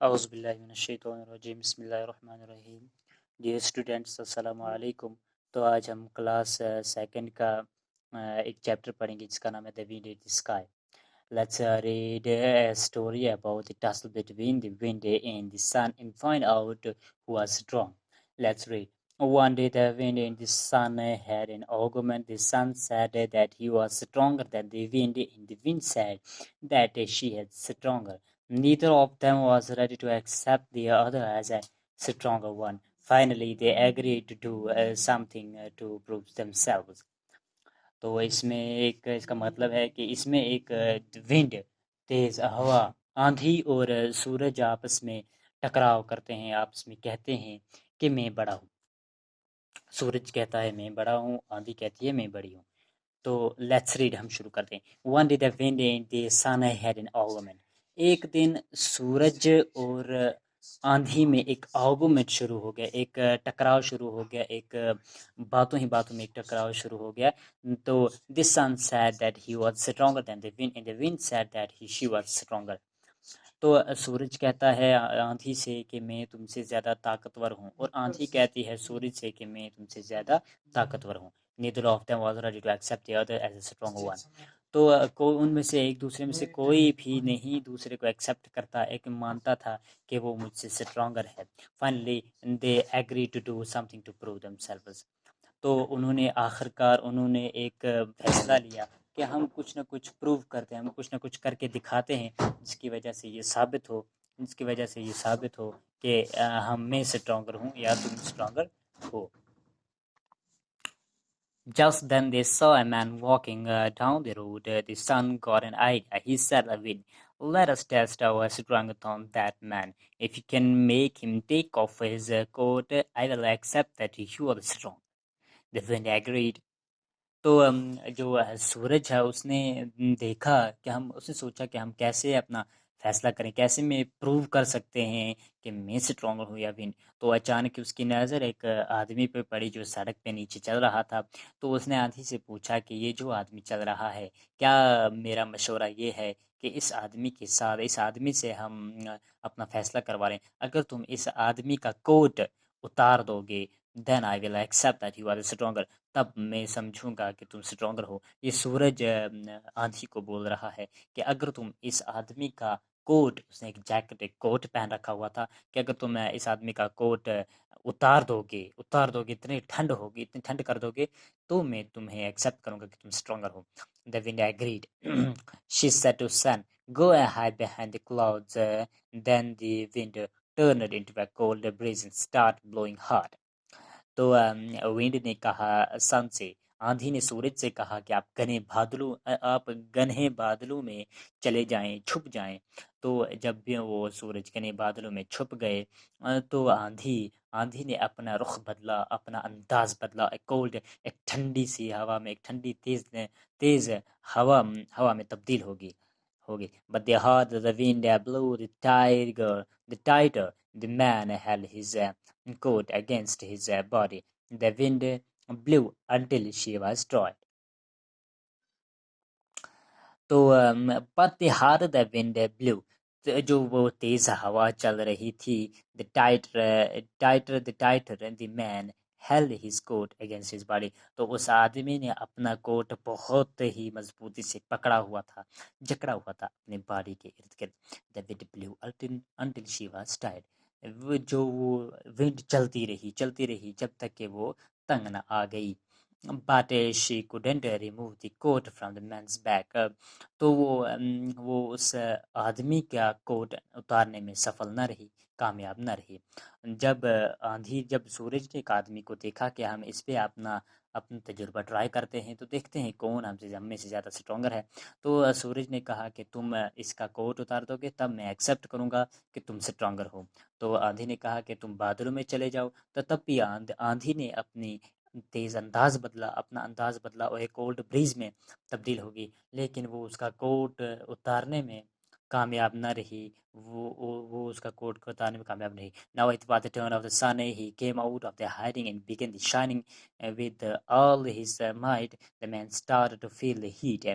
औज़ुबिल्लाहिमिनश्शैतानिर्रजीम बिस्मिल्लाहिर्रहमानिर्रहीम। Dear students अस्सलाम वालेकुम। तो आज हम क्लास सेकंड का एक चैप्टर पढ़ेंगे जिसका नाम है the wind in the sky. Let's read a story about the tussle between the wind and the sun and find out who was strong. Let's read. One day the wind and the sun had an argument. The sun said that he was stronger than the wind, and the wind said that she had stronger. Neither of them was ready to accept the other as a stronger one. Finally, they agreed to do something to prove themselves. तो इसमें एक इसका मतलब है कि इसमें एक wind, तेज हवा, आंधी और सूरज आपस में टकराव करते हैं, आपस में कहते हैं कि मैं बड़ा हूँ। सूरज कहता है मैं बड़ा हूँ, आंधी कहती है मैं बड़ी हूँ। तो लेट्स रीड, हम शुरू करते हैं। One day the wind and the sun had an argument. एक दिन सूरज और आंधी में एक आर्गुमेंट शुरू हो गया, एक टकराव शुरू हो गया, एक बातों ही बातों में एक टकराव शुरू हो गया। तो this sun said that he was stronger than the wind and the wind said that he she was stronger. तो सूरज कहता है आंधी से कि मैं तुमसे ज़्यादा ताकतवर हूँ, और आंधी कहती है सूरज से कि मैं तुमसे ज़्यादा ताकतवर हूँ। Neither of them was ready to accept the other as a strong one. तो उनमें से एक दूसरे में से कोई भी नहीं दूसरे को एक्सेप्ट करता, एक मानता था कि वो मुझसे स्ट्रॉन्गर है। Finally they agree to do something to prove themselves. तो उन्होंने आखिरकार उन्होंने एक फैसला लिया कि हम कुछ ना कुछ प्रूव करते हैं, हम कुछ ना कुछ करके दिखाते हैं जिसकी वजह से ये साबित हो कि हम मैं स्ट्रॉन्गर हूँ या तुम स्ट्रॉन्गर हो। Just then they saw a man walking down the road. The son got an idea. He said, "David, let us test our strength on that man. If you can make him take off his coat, I will accept that you are strong." The wind agreed. तो जो सूरज है उसने देखा कि हम उसने सोचा कि हम कैसे अपना फैसला करें, कैसे में प्रूव कर सकते हैं कि मैं स्ट्रॉन्ग हूँ या विन। तो अचानक उसकी नज़र एक आदमी पे पड़ी जो सड़क पे नीचे चल रहा था। तो उसने आंधी से पूछा कि ये जो आदमी चल रहा है, क्या मेरा मशवरा ये है कि इस आदमी से हम अपना फैसला करवा लें। अगर तुम इस आदमी का कोट उतार दोगे, then I will accept that you are stronger, तब मैं समझूंगा कि तुम स्ट्रॉन्गर हो। ये सूरज आंधी को बोल रहा है कि अगर तुम इस आदमी का कोट, उसने एक जैकेट, एक कोट पहन रखा हुआ था, कि अगर तुम इस आदमी का कोट उतार दोगे, इतनी ठंड कर दोगे, तो मैं तुम्हें एक्सेप्ट करूंगा कि तुम स्ट्रॉन्गर हो। The wind agreed. She said to sun, go and hide behind the clouds. Then the wind turned into a cold breeze and started blowing hard. तो विंड ने कहा सन से, आंधी ने सूरज से कहा कि आप घने बादलों में चले जाएं, छुप जाएं। तो जब भी वो सूरज घने बादलों में छुप गए, तो आंधी ने अपना रुख बदला, अपना अंदाज बदला। एक ठंडी सी हवा में, एक ठंडी तेज हवा में तब्दील होगी। But the harder the wind blew, the tighter the man held his coat against his body. The wind blew until she was dry. तो but the harder the wind blew, तो जो वो तेज हवा चल रही थी, the tighter the man held his coat against his body, तो उस आदमी ने अपना कोट बहुत ही मजबूती से पकड़ा हुआ था, जकड़ा हुआ था अपने बॉडी के इर्द गिर्द। The wind blew until she was tired. वो विंड चलती रही जब तक कि वो तंग न आ गई। But she couldn't remove the coat from the man's back. तो वो उस आदमी का कोट उतारने में सफल न रही, कामयाब न रही। जब सूरज ने एक आदमी को देखा कि हम इस पे अपना तजुर्बा ट्राई करते हैं, तो देखते हैं कौन हम में से ज़्यादा स्ट्रॉन्गर है। तो सूरज ने कहा कि तुम इसका कोट उतार दोगे, तब मैं एक्सेप्ट करूँगा कि तुम स्ट्रॉन्गर हो। तो आंधी ने कहा कि तुम बादलों में चले जाओ। तो तब भी आंधी ने अपना अंदाज बदला और एक कोल्ड ब्रीज में तब्दील होगी, लेकिन वो उसका कोट उतारने में कामयाब न रही। वो उसका कोट को उतारने में कामयाब नहीं। Now it was the turn of the sun. He came out of the hiding and began shining with all his might. The man started to feel the heat.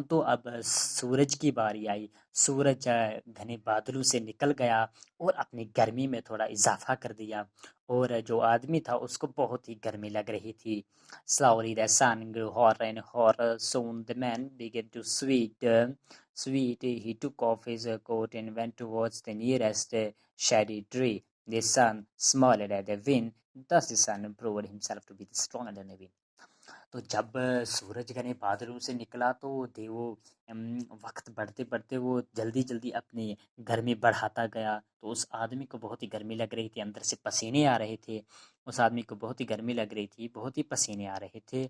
तो अब सूरज की बारी आई। सूरज घने बादलों से निकल गया और अपनी गर्मी में थोड़ा इजाफा कर दिया, और जो आदमी था उसको बहुत ही गर्मी लग रही थी। Slowly the sun grew hotter and hotter. Soon the man began to sweat. He took off his coat and went towards the nearest shady tree. The sun smiled at the wind. Thus the sun proved himself to be stronger than the wind. तो जब सूरज घने बादलों से निकला तो वो वक्त बढ़ते बढ़ते वो जल्दी जल्दी अपनी गर्मी बढ़ाता गया। तो उस आदमी को बहुत ही गर्मी लग रही थी, अंदर से पसीने आ रहे थे। उस आदमी को बहुत ही गर्मी लग रही थी, बहुत ही पसीने आ रहे थे।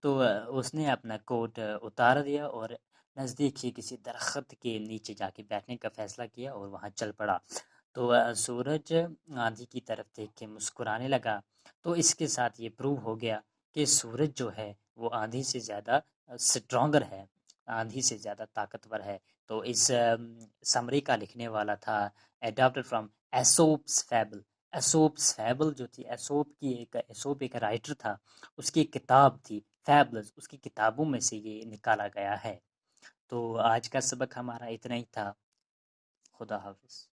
तो उसने अपना कोट उतार दिया और नज़दीक ही किसी दरख्त के नीचे जाके बैठने का फैसला किया और वहाँ चल पड़ा। तो सूरज आंधी की तरफ देख के मुस्कुराने लगा। तो इसके साथ ये प्रूव हो गया कि सूरज जो है वो आंधी से ज़्यादा स्ट्रॉन्गर है, आंधी से ज़्यादा ताकतवर है। तो इस समरी का लिखने वाला था एडॉप्टेड फ्रॉम एसोप्स फैबल। एसोप्स फैबल जो थी, एसोप एक राइटर था, उसकी एक किताब थी फैबल्स, उसकी किताबों में से ये निकाला गया है। तो आज का सबक हमारा इतना ही था। खुदा हाफिज़।